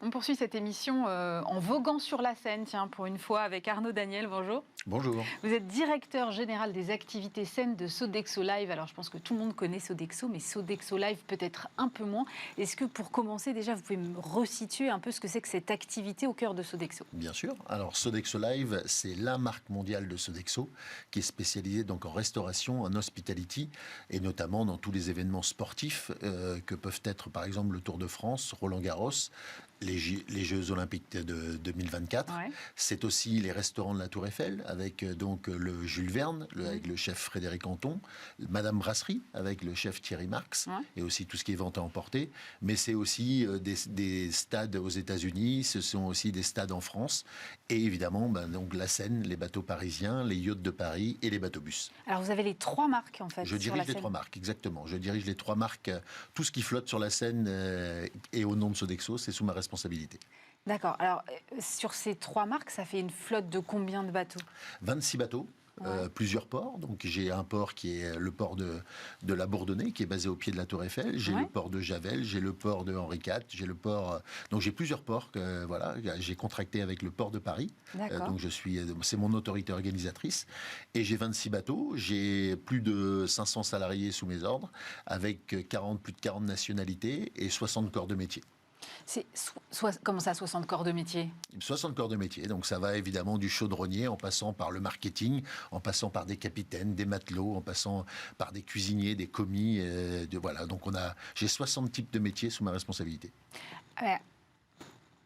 On poursuit cette émission en voguant sur la Seine, tiens, pour une fois, avec Arnaud Daniel. Bonjour. Bonjour. Vous êtes directeur général des activités Seine de Sodexo Live. Alors, je pense que tout le monde connaît Sodexo, mais Sodexo Live peut-être un peu moins. Est-ce que pour commencer, déjà, vous pouvez me resituer un peu ce que c'est que cette activité au cœur de Sodexo? Bien sûr. Alors, Sodexo Live, c'est la marque mondiale de Sodexo, qui est spécialisée donc en restauration, en hospitality, et notamment dans tous les événements sportifs que peuvent être, par exemple, le Tour de France, Roland-Garros, les Jeux Olympiques de 2024. Ouais. C'est aussi les restaurants de la Tour Eiffel, avec donc le Jules Verne, avec le chef Frédéric Anton, Madame Brasserie, avec le chef Thierry Marx, et aussi tout ce qui est vente à emporter. Mais c'est aussi des stades aux États-Unis, ce sont aussi des stades en France, et évidemment donc la Seine, les bateaux parisiens, les yachts de Paris et les bateaux-bus. Alors vous avez les 3 marques en fait. Je dirige les 3 marques, exactement. Je dirige les 3 marques. Tout ce qui flotte sur la Seine et au nom de Sodexo, c'est sous ma responsabilité. D'accord. Alors, sur ces 3 marques, ça fait une flotte de combien de bateaux? 26 bateaux. Ouais. Plusieurs ports. Donc j'ai un port qui est le port de la Bourdonnais, qui est basé au pied de la Tour Eiffel. J'ai le port de Javel, j'ai le port de Henri IV, j'ai le port. Donc j'ai plusieurs ports. Voilà, j'ai contracté avec le port de Paris. Donc c'est mon autorité organisatrice. Et j'ai 26 bateaux. J'ai plus de 500 salariés sous mes ordres, avec plus de 40 nationalités et 60 corps de métier. Comment ça, 60 corps de métier? 60 corps de métier, donc ça va évidemment du chaudronnier, en passant par le marketing, en passant par des capitaines, des matelots, en passant par des cuisiniers, des commis, voilà. Donc j'ai 60 types de métiers sous ma responsabilité.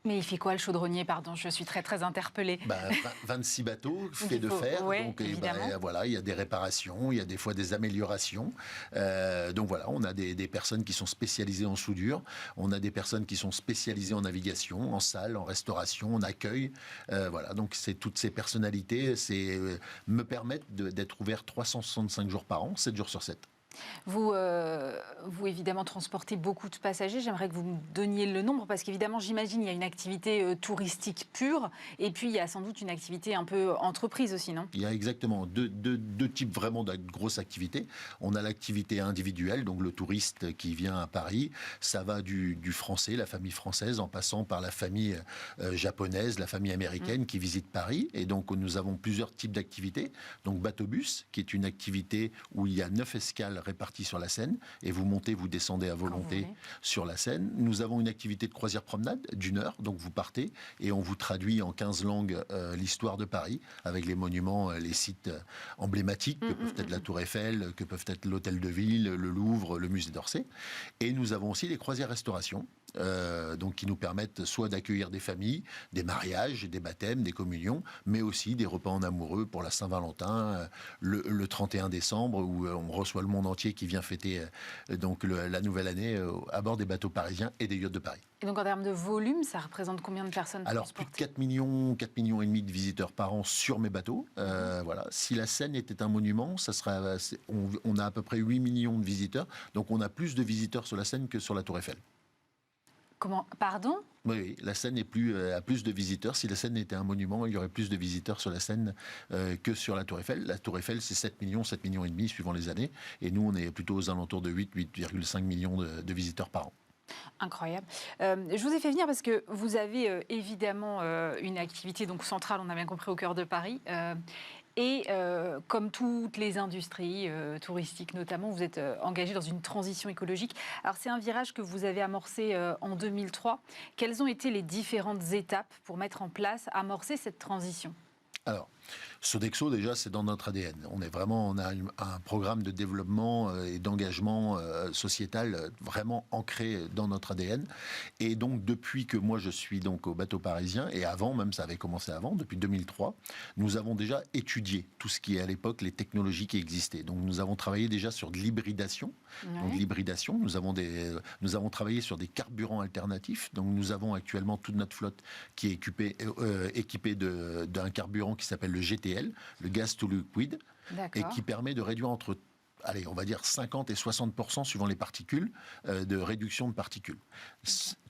Mais il fait quoi le chaudronnier, pardon? Je suis très très interpellée. 26 bateaux faits de fer, donc voilà, il y a des réparations, il y a des fois des améliorations. Donc voilà, on a des personnes qui sont spécialisées en soudure, on a des personnes qui sont spécialisées en navigation, en salle, en restauration, en accueil. Voilà, donc c'est toutes ces personnalités, me permettent d'être ouvert 365 jours par an, 7 jours sur 7. Vous évidemment transportez beaucoup de passagers. J'aimerais que vous me donniez le nombre parce qu'évidemment, j'imagine, il y a une activité touristique pure et puis il y a sans doute une activité un peu entreprise aussi, non? Il y a exactement deux types vraiment de grosses activités. On a l'activité individuelle, donc le touriste qui vient à Paris. Ça va du français, la famille française, en passant par la famille japonaise, la famille américaine qui visite Paris. Et donc, nous avons plusieurs types d'activités. Donc, bateau-bus, qui est une activité où il y a 9 escales répartis sur la Seine, et vous montez, vous descendez à volonté sur la Seine. Nous avons une activité de croisière-promenade d'1 heure, donc vous partez, et on vous traduit en 15 langues l'histoire de Paris, avec les monuments, les sites emblématiques, que peuvent être la Tour Eiffel, que peuvent être l'Hôtel de Ville, le Louvre, le Musée d'Orsay. Et nous avons aussi les croisières-restauration, donc qui nous permettent soit d'accueillir des familles, des mariages, des baptêmes, des communions, mais aussi des repas en amoureux pour la Saint-Valentin, le 31 décembre, où on reçoit le monde entier qui vient fêter donc la nouvelle année à bord des bateaux parisiens et des yachts de Paris. Et donc en termes de volume, ça représente combien de personnes? Alors plus de 4 millions et demi de visiteurs par an sur mes bateaux. Voilà. Si la Seine était un monument, on a à peu près 8 millions de visiteurs, donc on a plus de visiteurs sur la Seine que sur la Tour Eiffel. Comment? Pardon? Oui, la Seine a plus de visiteurs. Si la Seine était un monument, il y aurait plus de visiteurs sur la Seine que sur la Tour Eiffel. La Tour Eiffel, c'est 7 millions et demi suivant les années. Et nous, on est plutôt aux alentours de 8,5 millions de visiteurs par an. Incroyable. Je vous ai fait venir parce que vous avez évidemment une activité donc centrale, on a bien compris, au cœur de Paris. Et comme toutes les industries touristiques notamment, vous êtes engagé dans une transition écologique. Alors c'est un virage que vous avez amorcé en 2003. Quelles ont été les différentes étapes pour mettre en place, amorcer cette transition? Alors, Sodexo, déjà, c'est dans notre ADN. On a un programme de développement et d'engagement sociétal vraiment ancré dans notre ADN. Et donc, depuis que moi, je suis donc au bateau parisien, et avant, même ça avait commencé avant, depuis 2003, nous avons déjà étudié tout ce qui est à l'époque les technologies qui existaient. Donc, nous avons travaillé déjà sur de l'hybridation. Ouais. Donc, l'hybridation, nous avons travaillé sur des carburants alternatifs. Donc, nous avons actuellement toute notre flotte qui est équipée d'un carburant qui s'appelle le GTL, le Gas to Liquid, et qui permet de réduire on va dire 50 et 60% suivant les particules, de réduction de particules.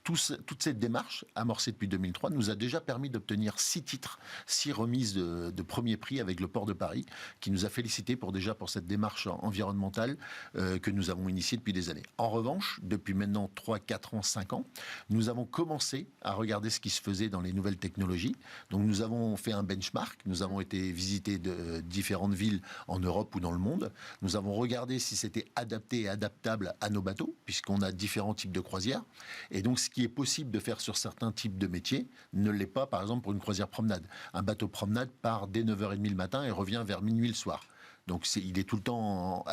Toute cette démarche, amorcée depuis 2003, nous a déjà permis d'obtenir 6 titres, 6 remises de premier prix avec le port de Paris, qui nous a félicité pour cette démarche environnementale que nous avons initiée depuis des années. En revanche, depuis maintenant 3, 4 ans, 5 ans, nous avons commencé à regarder ce qui se faisait dans les nouvelles technologies. Donc nous avons fait un benchmark, nous avons été visiter de différentes villes en Europe ou dans le monde. Nous avons regardé si c'était adapté et adaptable à nos bateaux, puisqu'on a différents types de croisières. Et donc, ce qui est possible de faire sur certains types de métiers ne l'est pas, par exemple, pour une croisière promenade. Un bateau promenade part dès 9h30 le matin et revient vers minuit le soir. Donc, il est tout le temps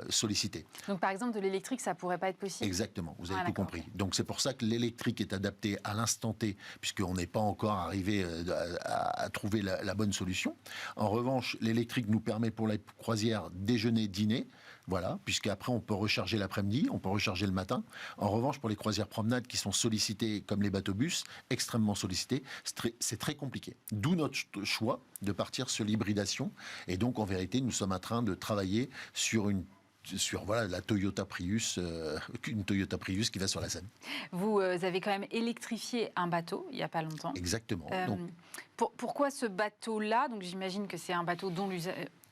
sollicité. Donc, par exemple, de l'électrique, ça ne pourrait pas être possible? Exactement, vous avez tout compris. Okay. Donc, c'est pour ça que l'électrique est adapté à l'instant T, puisqu'on n'est pas encore arrivé à trouver la bonne solution. En revanche, l'électrique nous permet pour la croisière déjeuner, dîner. Voilà, puisqu'après on peut recharger l'après-midi, on peut recharger le matin. En revanche, pour les croisières promenades qui sont sollicitées comme les bateaux-bus, extrêmement sollicités, c'est très compliqué. D'où notre choix de partir sur l'hybridation. Et donc, en vérité, nous sommes en train de travailler sur la Toyota Prius, une Toyota Prius qui va sur la Seine. Vous avez quand même électrifié un bateau il n'y a pas longtemps. Exactement. Pourquoi ce bateau-là? Donc j'imagine que c'est un bateau dont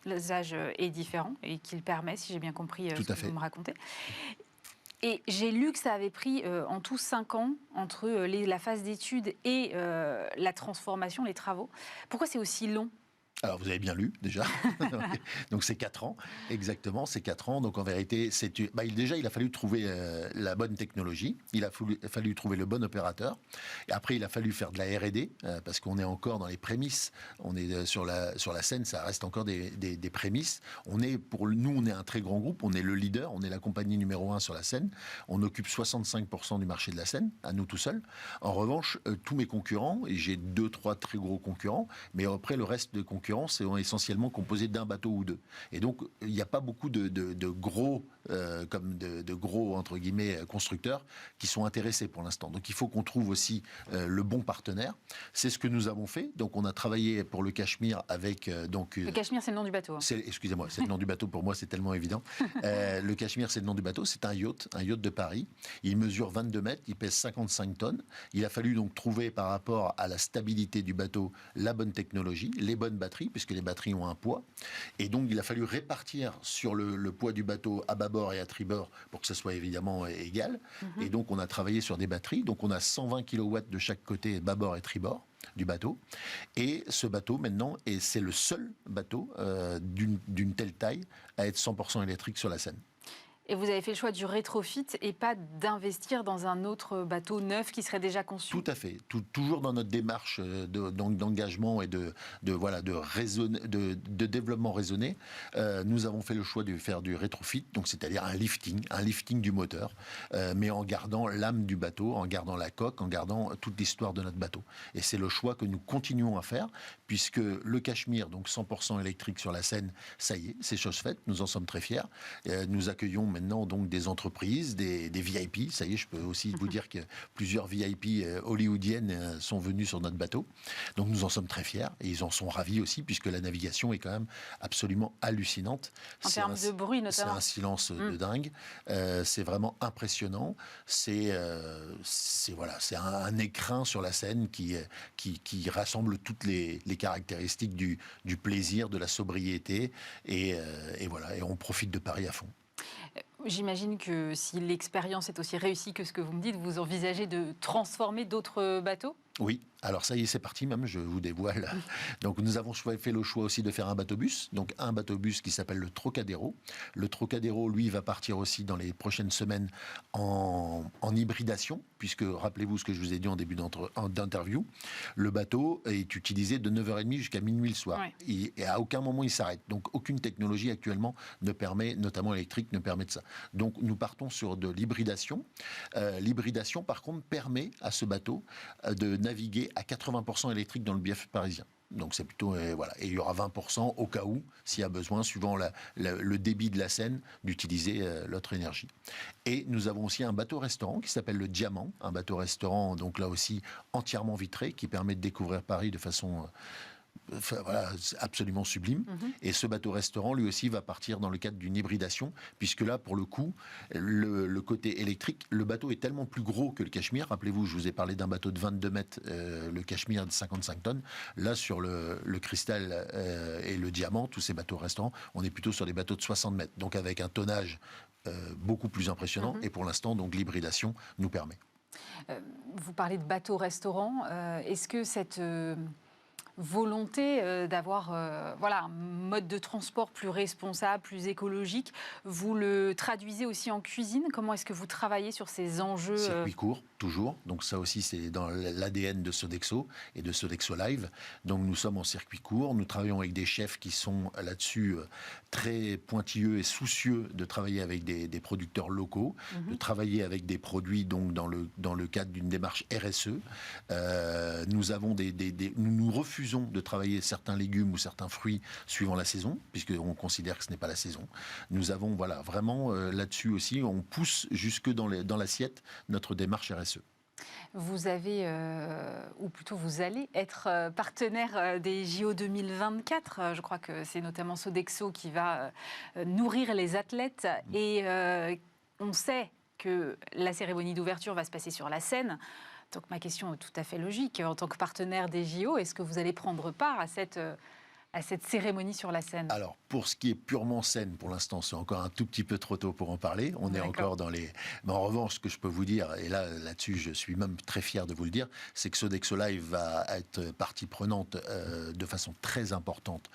l'usage est différent et qui le permet, si j'ai bien compris ce que vous me racontez. Et j'ai lu que ça avait pris en tout 5 ans entre la phase d'études et la transformation, les travaux. Pourquoi c'est aussi long? Alors, vous avez bien lu, déjà. Donc, c'est 4 ans. Exactement, c'est 4 ans. Donc, en vérité, il a fallu trouver la bonne technologie. Il a fallu trouver le bon opérateur. Et après, il a fallu faire de la R&D, parce qu'on est encore dans les prémices. On est sur la Seine, ça reste encore des prémices. On est un très grand groupe. On est le leader. On est la compagnie numéro 1 sur la Seine. On occupe 65% du marché de la Seine, à nous tout seuls. En revanche, tous mes concurrents, et j'ai 2-3 très gros concurrents, mais après, le reste de concurrents, sont essentiellement composés d'un bateau ou deux. Et donc, il n'y a pas beaucoup de gros, de gros, entre guillemets, constructeurs qui sont intéressés pour l'instant. Donc, il faut qu'on trouve aussi le bon partenaire. C'est ce que nous avons fait. Donc, on a travaillé pour le Cachemire avec... le Cachemire, c'est le nom du bateau. Hein. Excusez-moi, c'est le nom du bateau. Pour moi, c'est tellement évident. Le Cachemire, c'est le nom du bateau. C'est un yacht de Paris. Il mesure 22 mètres. Il pèse 55 tonnes. Il a fallu donc trouver, par rapport à la stabilité du bateau, la bonne technologie, les bonnes batteries, puisque les batteries ont un poids. Et donc, il a fallu répartir sur le poids du bateau à bâbord et à tribord pour que ça soit évidemment égal. Et donc, on a travaillé sur des batteries. Donc, on a 120 kW de chaque côté, bâbord et tribord du bateau. Et ce bateau, maintenant, c'est le seul bateau d'une telle taille à être 100% électrique sur la Seine. Et vous avez fait le choix du rétrofit et pas d'investir dans un autre bateau neuf qui serait déjà conçu? Tout à fait. Toujours dans notre démarche d'engagement et de développement raisonné, nous avons fait le choix de faire du rétrofit, donc c'est-à-dire un lifting du moteur, mais en gardant l'âme du bateau, en gardant la coque, en gardant toute l'histoire de notre bateau. Et c'est le choix que nous continuons à faire, puisque le Cachemire, donc 100% électrique sur la Seine, ça y est, c'est chose faite, nous en sommes très fiers. Nous accueillons maintenant donc des entreprises, des VIP. Ça y est, je peux aussi vous dire que plusieurs VIP hollywoodiennes sont venues sur notre bateau. Donc nous en sommes très fiers et ils en sont ravis aussi, puisque la navigation est quand même absolument hallucinante. En termes de bruit notamment. C'est un silence de dingue. C'est vraiment impressionnant. C'est un écrin sur la Seine qui rassemble toutes les caractéristiques du plaisir, de la sobriété. Et voilà, et on profite de Paris à fond. J'imagine que si l'expérience est aussi réussie que ce que vous me dites, vous envisagez de transformer d'autres bateaux? Oui, alors ça y est, c'est parti même, je vous dévoile. Donc nous avons fait le choix aussi de faire un bateau-bus, donc un bateau-bus qui s'appelle le Trocadéro. Le Trocadéro, lui, va partir aussi dans les prochaines semaines en hybridation, puisque, rappelez-vous ce que je vous ai dit en début d'interview, le bateau est utilisé de 9h30 jusqu'à minuit le soir. Ouais. Et à aucun moment il s'arrête. Donc aucune technologie actuellement ne permet, notamment électrique, ne permet de ça. Donc nous partons sur de l'hybridation. L'hybridation, par contre, permet à ce bateau de naviguer à 80% électrique dans le bief parisien. Donc c'est plutôt... voilà. Et il y aura 20% au cas où, s'il y a besoin, suivant le débit de la Seine, d'utiliser l'autre énergie. Et nous avons aussi un bateau-restaurant qui s'appelle le Diamant. Un bateau-restaurant, donc là aussi, entièrement vitré, qui permet de découvrir Paris de façon enfin, voilà, c'est absolument sublime. Et ce bateau-restaurant, lui aussi, va partir dans le cadre d'une hybridation, puisque là, pour le coup, le côté électrique, le bateau est tellement plus gros que le Cashmere. Rappelez-vous, je vous ai parlé d'un bateau de 22 mètres, le Cashmere de 55 tonnes. Là, sur le cristal et le diamant, tous ces bateaux-restaurants, on est plutôt sur des bateaux de 60 mètres. Donc avec un tonnage beaucoup plus impressionnant. Et pour l'instant, donc l'hybridation nous permet. Vous parlez de bateau-restaurant. Est-ce que cette volonté d'avoir un mode de transport plus responsable, plus écologique, vous le traduisez aussi en cuisine? Comment est-ce que vous travaillez sur ces enjeux Circuit court, toujours. Donc ça aussi, c'est dans l'ADN de Sodexo et de Sodexo Live. Donc nous sommes en circuit court. Nous travaillons avec des chefs qui sont là-dessus très pointilleux et soucieux de travailler avec des producteurs locaux, de travailler avec des produits donc dans le cadre d'une démarche RSE. Nous refusons de travailler certains légumes ou certains fruits suivant la saison, puisqu'on considère que ce n'est pas la saison. Nous avons vraiment là-dessus aussi, on pousse jusque dans l'assiette notre démarche RSE. Vous avez, ou plutôt vous allez être partenaire des JO 2024. Je crois que c'est notamment Sodexo qui va nourrir les athlètes. Et on sait que la cérémonie d'ouverture va se passer sur la Seine. Donc ma question est tout à fait logique. En tant que partenaire des JO, est-ce que vous allez prendre part à cette cérémonie sur la Seine? Alors, pour ce qui est purement Seine, pour l'instant, c'est encore un tout petit peu trop tôt pour en parler. On est encore dans les... Mais en revanche, ce que je peux vous dire, et là-dessus, je suis même très fier de vous le dire, c'est que Sodexo Live va être partie prenante de façon très importante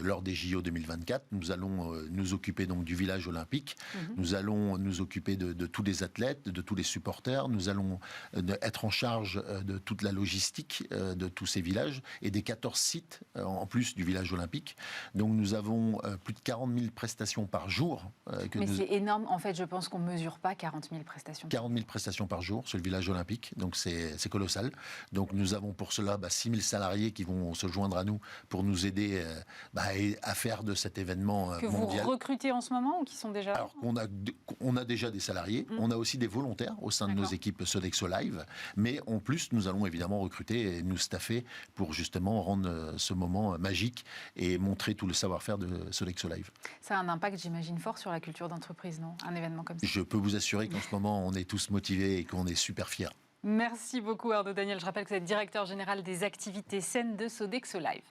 lors des JO 2024. Nous allons nous occuper donc du village olympique. Nous allons nous occuper de tous les athlètes, de tous les supporters. Nous allons être en charge de toute la logistique de tous ces villages et des 14 sites, en plus du village olympique. Donc nous avons plus de 40 000 prestations par jour. Mais c'est énorme. En fait, je pense qu'on ne mesure pas 40 000 prestations. 40 000 prestations par jour sur le village olympique. Donc c'est colossal. Donc nous avons pour cela 6 000 salariés qui vont se joindre à nous pour nous aider à faire de cet événement mondial. Que vous recrutez en ce moment ou qui sont déjà... Alors on a déjà des salariés. On a aussi des volontaires au sein de nos équipes Sodexo Live. Mais en plus, nous allons évidemment recruter et nous staffer pour justement rendre ce moment magique et montrer tout le savoir-faire de Sodexo Live. Ça a un impact, j'imagine, fort sur la culture d'entreprise, non? Un événement comme ça. Je peux vous assurer qu'en ce moment, on est tous motivés et qu'on est super fiers. Merci beaucoup Arnaud Daniel. Je rappelle que vous êtes directeur général des activités saines de Sodexo Live.